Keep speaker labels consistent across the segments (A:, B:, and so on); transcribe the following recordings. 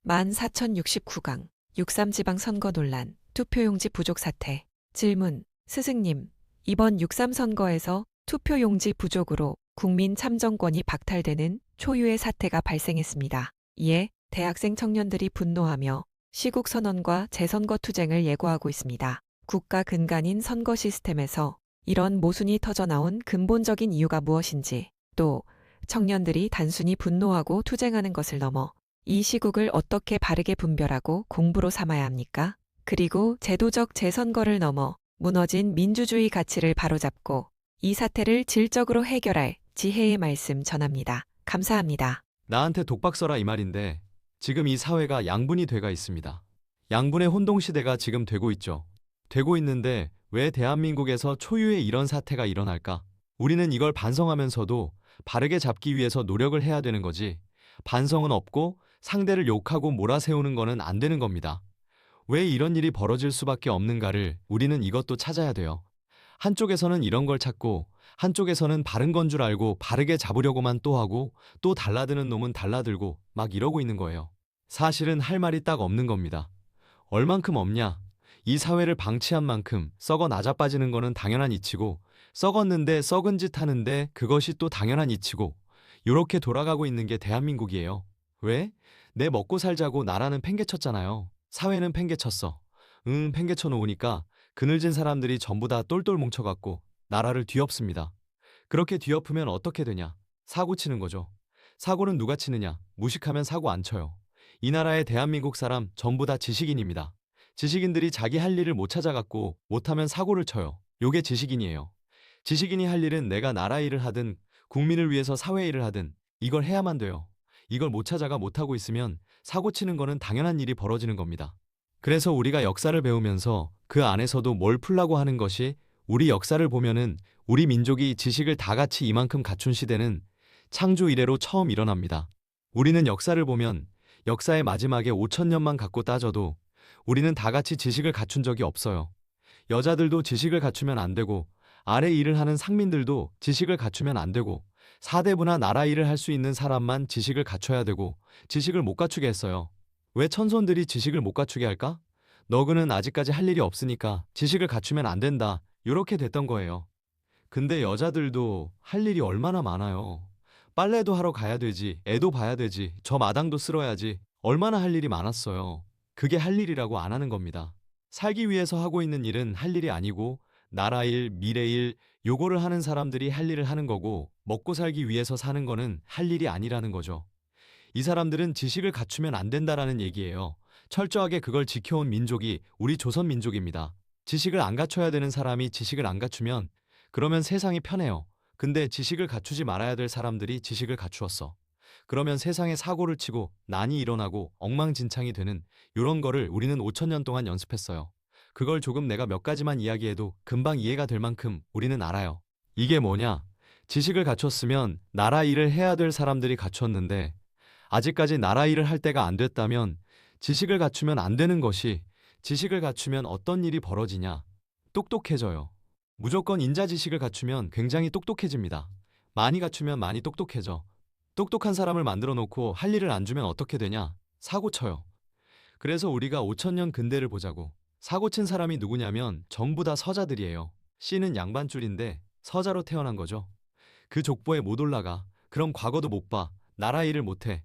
A: 14,069강 6.3 지방선거 논란, 투표용지 부족 사태. 질문, 스승님, 이번 6.3 선거에서 투표용지 부족으로 국민 참정권이 박탈되는 초유의 사태가 발생했습니다. 이에 대학생 청년들이 분노하며 시국선언과 재선거 투쟁을 예고하고 있습니다. 국가 근간인 선거 시스템에서 이런 모순이 터져나온 근본적인 이유가 무엇인지, 또 청년들이 단순히 분노하고 투쟁하는 것을 넘어 이 시국을 어떻게 바르게 분별하고 공부로 삼아야 합니까? 그리고 제도적 재선거를 넘어 무너진 민주주의 가치를 바로잡고 이 사태를 질적으로 해결할 지혜의 말씀 전합니다. 감사합니다.
B: 나한테 독박 써라 이 말인데 지금 이 사회가 양분이 돼가 있습니다. 양분의 혼동시대가 지금 되고 있죠. 되고 있는데 왜 대한민국에서 초유의 이런 사태가 일어날까? 우리는 이걸 반성하면서도 바르게 잡기 위해서 노력을 해야 되는 거지. 반성은 없고 상대를 욕하고 몰아세우는 거는 안 되는 겁니다. 왜 이런 일이 벌어질 수밖에 없는가를 우리는 이것도 찾아야 돼요. 한쪽에서는 이런 걸 찾고 한쪽에서는 바른 건 줄 알고 바르게 잡으려고만 또 하고 또 달라드는 놈은 달라들고 막 이러고 있는 거예요. 사실은 할 말이 딱 없는 겁니다. 얼만큼 없냐? 이 사회를 방치한 만큼 썩어 나자빠지는 거는 당연한 이치고 썩었는데 썩은 짓 하는데 그것이 또 당연한 이치고 요렇게 돌아가고 있는 게 대한민국이에요. 왜? 내 먹고 살자고 나라는 팽개쳤잖아요. 사회는 팽개쳤어. 팽개쳐 놓으니까 그늘진 사람들이 전부 다 똘똘 뭉쳐갖고 나라를 뒤엎습니다. 그렇게 뒤엎으면 어떻게 되냐? 사고 치는 거죠. 사고는 누가 치느냐? 무식하면 사고 안 쳐요. 이 나라의 대한민국 사람 전부 다 지식인입니다. 지식인들이 자기 할 일을 못 찾아갖고 못하면 사고를 쳐요. 요게 지식인이에요. 지식인이 할 일은 내가 나라 일을 하든 국민을 위해서 사회 일을 하든 이걸 해야만 돼요. 이걸 못 찾아가 못하고 있으면 사고 치는 거는 당연한 일이 벌어지는 겁니다. 그래서 우리가 역사를 배우면서 그 안에서도 뭘 풀라고 하는 것이 우리 역사를 보면은 우리 민족이 지식을 다 같이 이만큼 갖춘 시대는 창조 이래로 처음 일어납니다. 우리는 역사를 보면 역사의 마지막에 5,000년만 갖고 따져도 우리는 다 같이 지식을 갖춘 적이 없어요. 여자들도 지식을 갖추면 안 되고 아래 일을 하는 상민들도 지식을 갖추면 안 되고 사대부나 나라 일을 할 수 있는 사람만 지식을 갖춰야 되고 지식을 못 갖추게 했어요. 왜 천손들이 지식을 못 갖추게 할까? 너그는 아직까지 할 일이 없으니까 지식을 갖추면 안 된다. 요렇게 됐던 거예요. 근데 여자들도 할 일이 얼마나 많아요. 빨래도 하러 가야 되지, 애도 봐야 되지, 저 마당도 쓸어야지. 얼마나 할 일이 많았어요. 그게 할 일이라고 안 하는 겁니다. 살기 위해서 하고 있는 일은 할 일이 아니고 나라 일, 미래 일, 요거를 하는 사람들이 할 일을 하는 거고 먹고 살기 위해서 사는 거는 할 일이 아니라는 거죠. 이 사람들은 지식을 갖추면 안 된다라는 얘기예요. 철저하게 그걸 지켜온 민족이 우리 조선 민족입니다. 지식을 안 갖춰야 되는 사람이 지식을 안 갖추면 그러면 세상이 편해요. 근데 지식을 갖추지 말아야 될 사람들이 지식을 갖추었어. 그러면 세상에 사고를 치고 난이 일어나고 엉망진창이 되는 요런 거를 우리는 5,000년 동안 연습했어요. 그걸 조금 내가 몇 가지만 이야기해도 금방 이해가 될 만큼 우리는 알아요. 이게 뭐냐? 지식을 갖췄으면 나라 일을 해야 될 사람들이 갖췄는데 아직까지 나라 일을 할 때가 안 됐다면 지식을 갖추면 안 되는 것이 지식을 갖추면 어떤 일이 벌어지냐? 똑똑해져요. 무조건 인자지식을 갖추면 굉장히 똑똑해집니다. 많이 갖추면 많이 똑똑해져. 똑똑한 사람을 만들어 놓고 할 일을 안 주면 어떻게 되냐? 사고 쳐요. 그래서 우리가 5,000년 근대를 보자고. 사고 친 사람이 누구냐면 전부 다 서자들이에요. 씨는 양반줄인데 서자로 태어난 거죠. 그 족보에 못 올라가. 그럼 과거도 못 봐. 나라 일을 못 해.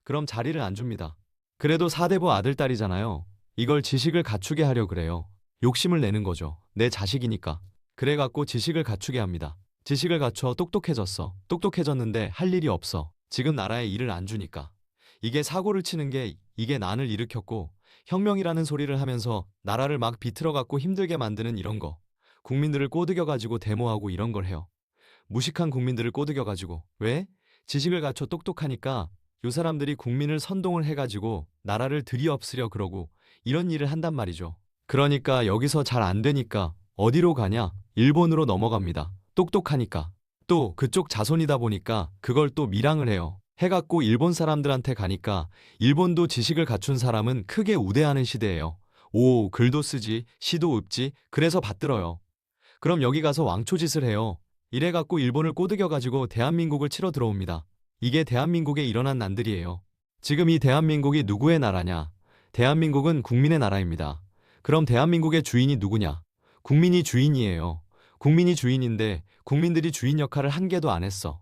B: 그럼 자리를 안 줍니다. 그래도 사대부 아들딸이잖아요. 이걸 지식을 갖추게 하려 그래요. 욕심을 내는 거죠. 내 자식이니까. 그래갖고 지식을 갖추게 합니다. 지식을 갖춰 똑똑해졌어. 똑똑해졌는데 할 일이 없어. 지금 나라에 일을 안 주니까. 이게 사고를 치는 게 이게 난을 일으켰고 혁명이라는 소리를 하면서 나라를 막 비틀어갖고 힘들게 만드는 이런 거. 국민들을 꼬드겨가지고 데모하고 이런 걸 해요. 무식한 국민들을 꼬드겨가지고. 왜? 지식을 갖춰 똑똑하니까 요 사람들이 국민을 선동을 해가지고 나라를 들이엎으려 그러고 이런 일을 한단 말이죠. 그러니까 여기서 잘 안 되니까 어디로 가냐? 일본으로 넘어갑니다. 똑똑하니까. 또 그쪽 자손이다 보니까 그걸 또 밀항을 해요. 해갖고 일본 사람들한테 가니까 일본도 지식을 갖춘 사람은 크게 우대하는 시대예요. 오, 글도 쓰지, 시도 읊지, 그래서 받들어요. 그럼 여기 가서 왕초짓을 해요. 이래갖고 일본을 꼬드겨가지고 대한민국을 치러 들어옵니다. 이게 대한민국에 일어난 난들이에요. 지금 이 대한민국이 누구의 나라냐? 대한민국은 국민의 나라입니다. 그럼 대한민국의 주인이 누구냐? 국민이 주인이에요. 국민이 주인인데 국민들이 주인 역할을 한 개도 안 했어.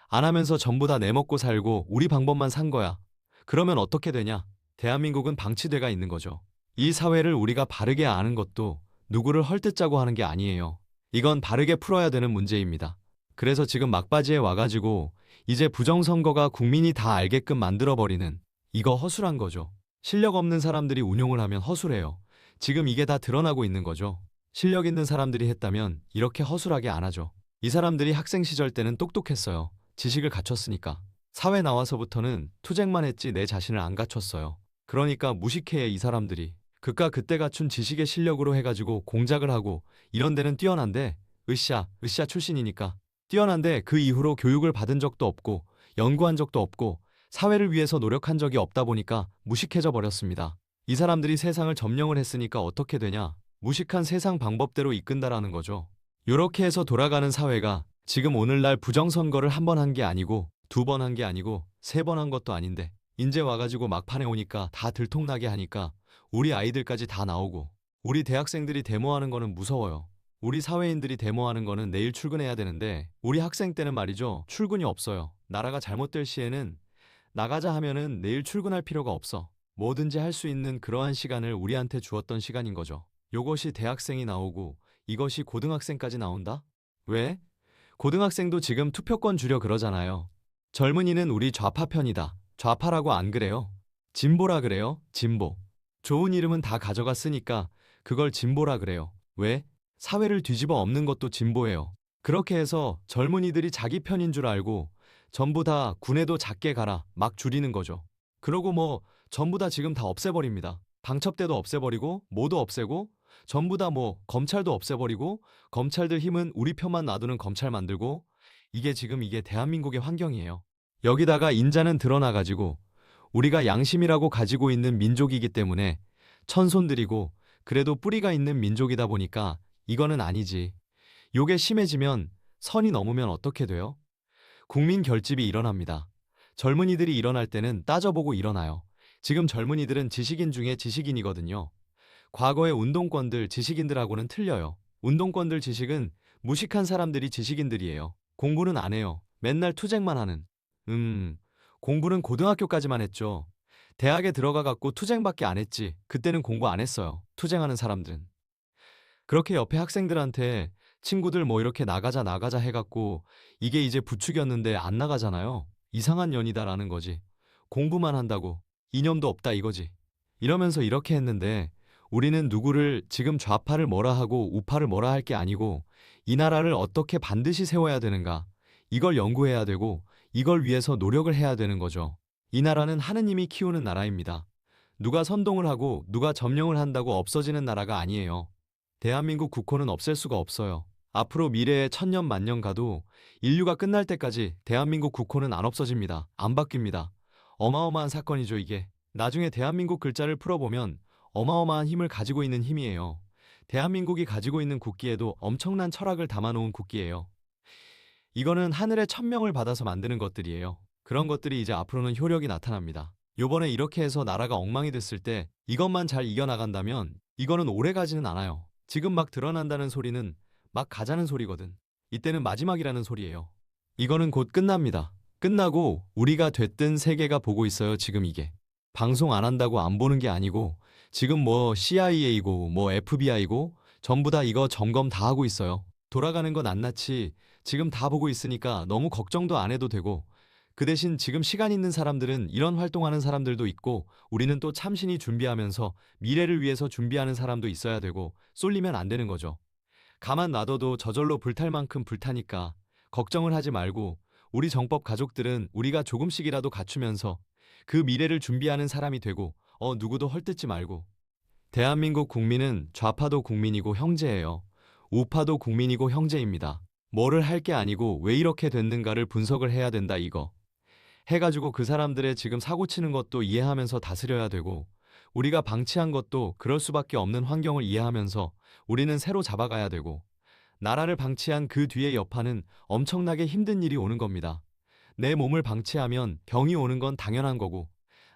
B: 안 하면서 전부 다 내먹고 살고 우리 방법만 산 거야. 그러면 어떻게 되냐? 대한민국은 방치돼가 있는 거죠. 이 사회를 우리가 바르게 아는 것도 누구를 헐뜯자고 하는 게 아니에요. 이건 바르게 풀어야 되는 문제입니다. 그래서 지금 막바지에 와가지고 이제 부정선거가 국민이 다 알게끔 만들어버리는 이거 허술한 거죠. 실력 없는 사람들이 운용을 하면 허술해요. 지금 이게 다 드러나고 있는 거죠. 실력 있는 사람들이 했다면 이렇게 허술하게 안 하죠. 이 사람들이 학생 시절 때는 똑똑했어요. 지식을 갖췄으니까. 사회 나와서부터는 투쟁만 했지 내 자신을 안 갖췄어요. 그러니까 무식해 이 사람들이. 그깟 그때 갖춘 지식의 실력으로 해가지고 공작을 하고 이런 데는 뛰어난데 으쌰 출신이니까 뛰어난데 그 이후로 교육을 받은 적도 없고 연구한 적도 없고 사회를 위해서 노력한 적이 없다 보니까 무식해져 버렸습니다. 이 사람들이 세상을 점령을 했으니까 어떻게 되냐? 무식한 세상 방법대로 이끈다라는 거죠. 요렇게 해서 돌아가는 사회가 지금 오늘날 부정선거를 한 번 한 게 아니고 두 번 한 게 아니고 세 번 한 것도 아닌데 인제 와가지고 막판에 오니까 다 들통나게 하니까 우리 아이들까지 다 나오고 우리 대학생들이 데모하는 거는 무서워요. 우리 사회인들이 데모하는 거는 내일 출근해야 되는데 우리 학생 때는 말이죠. 출근이 없어요. 나라가 잘못될 시에는 나가자 하면은 내일 출근할 필요가 없어. 뭐든지 할 수 있는 그러한 시간을 우리한테 주었던 시간인 거죠. 요것이 대학생이 나오고 이것이 고등학생까지 나온다? 왜? 고등학생도 지금 투표권 주려 그러잖아요. 젊은이는 우리 좌파 편이다. 좌파라고 안 그래요? 진보라 그래요? 진보. 좋은 이름은 다 가져갔으니까 그걸 진보라 그래요. 왜? 사회를 뒤집어 엎는 것도 진보예요. 그렇게 해서 젊은이들이 자기 편인 줄 알고 전부 다 군에도 작게 가라 막 줄이는 거죠. 그러고 뭐 전부 다 지금 다 없애버립니다. 방첩대도 없애버리고 뭐도 없애고 전부 다 뭐 검찰도 없애버리고 검찰들 힘은 우리 편만 놔두는 검찰 만들고 이게 지금 이게 대한민국의 환경이에요. 여기다가 인자는 드러나가지고 우리가 양심이라고 가지고 있는 민족이기 때문에 천손들이고 그래도 뿌리가 있는 민족이다 보니까 이거는 아니지. 요게 심해지면 선이 넘으면 어떻게 돼요? 국민 결집이 일어납니다. 젊은이들이 일어날 때는 따져보고 일어나요. 지금 젊은이들은 지식인 중에 지식인이거든요. 과거의 운동권들 지식인들하고는 틀려요. 운동권들 지식은 무식한 사람들이 지식인들이에요. 공부는 안 해요. 맨날 투쟁만 하는. 공부는 고등학교까지만 했죠. 대학에 들어가 갖고 투쟁밖에 안 했지. 그때는 공부 안 했어요. 투쟁하는 사람들은. 그렇게 옆에 학생들한테 친구들 뭐 이렇게 나가자 해갖고 이게 이제 부추겼는데 안 나가잖아요. 이상한 년이다라는 거지. 공부만 한다고 이념도 없다 이거지. 이러면서 이렇게 했는데 우리는 누구를 지금 좌파를 뭐라 하고 우파를 뭐라 할 게 아니고 이 나라를 어떻게 반드시 세워야 되는가 이걸 연구해야 되고 이걸 위해서 노력을 해야 되는 거죠. 이 나라는 하느님이 키우는 나라입니다. 누가 선동을 하고 누가 점령을 한다고 없어지는 나라가 아니에요. 대한민국 국호는 없앨 수가 없어요. 앞으로 미래에 천년 만년 가도 인류가 끝날 때까지 대한민국 국호는 안 없어집니다. 안 바뀝니다. 어마어마한 사건이죠 이게. 나중에 대한민국 글자를 풀어보면 어마어마한 힘을 가지고 있는 힘이에요. 대한민국이 가지고 있는 국기에도 엄청난 철학을 담아놓은 국기예요. 이거는 하늘의 천명을 받아서 만드는 것들이에요. 그런 것들이 이제 앞으로는 효력이 나타납니다. 요번에 이렇게 해서 나라가 엉망이 됐을 때 이것만 잘 이겨나간다면 이거는 오래 가지는 않아요. 지금 막 드러난다는 소리는 막 가자는 소리거든. 이때는 마지막이라는 소리예요. 이거는 곧 끝납니다. 끝나고 우리가 됐든 세계가 보고 있어요 지금 이게. 방송 안 한다고 안 보는 게 아니고 지금 뭐 CIA고 뭐 FBI고 전부 다 이거 점검 다 하고 있어요. 돌아가는 건 낱낱이 지금 다 보고 있으니까 너무 걱정도 안 해도 되고 그 대신 지금 시간 있는 사람들은 이런 활동하는 사람들도 있고 우리는 또 참신히 준비하면서 미래를 위해서 준비하는 사람도 있어야 되고 쏠리면 안 되는 거죠. 가만 놔둬도 저절로 불탈 만큼 불타니까 걱정을 하지 말고 우리 정법 가족들은 우리가 조금씩이라도 갖추면서 그 미래를 준비하는 사람이 되고 누구도 헐뜯지 말고. 대한민국 국민은 좌파도 국민이고 형제예요. 우파도 국민이고 형제입니다. 뭐를 할 게 아니고 왜 이렇게 됐는가를 분석을 해야 된다 이거. 해가지고 그 사람들의 지금 사고치는 것도 이해하면서 다스려야 되고 우리가 방치한 것도 그럴 수밖에 없는 환경을 이해하면서 우리는 새로 잡아가야 되고 나라를 방치한 그 뒤의 여파는 엄청나게 힘든 일이 오는 겁니다. 내 몸을 방치하면 병이 오는 건 당연한 거고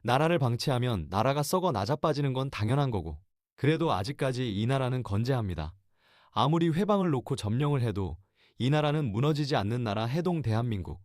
B: 나라를 방치하면 나라가 썩어 나자빠지는 건 당연한 거고. 그래도 아직까지 이 나라는 건재합니다. 아무리 회방을 놓고 점령을 해도 이 나라는 무너지지 않는 나라 해동 대한민국.